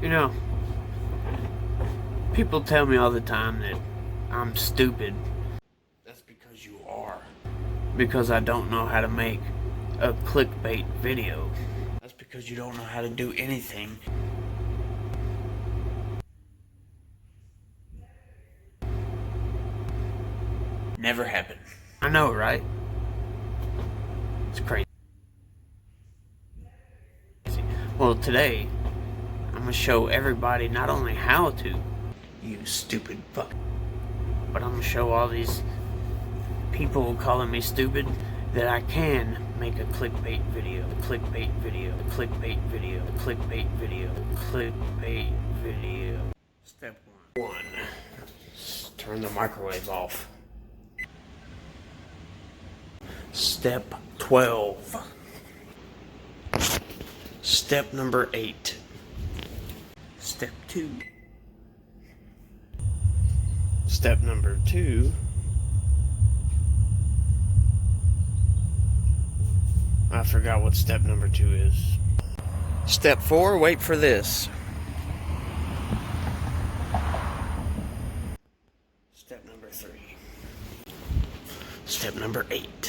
You know, people tell me all the time that I'm stupid. That's because you are. Because I don't know how to make a clickbait video. That's because you don't know how to do anything. Never happened. I know, right? It's crazy. Well, today, I'm gonna show everybody not only how to, you stupid fuck, but I'm gonna show all these people calling me stupid that I can make a clickbait video, clickbait video, clickbait video, clickbait video, clickbait video. Step 1. Turn the microwave off. Step 12. Step number 8. Step 2. Step number 2. I forgot what step number 2 is. Step 4, wait for this. Step number 3. Step number 8.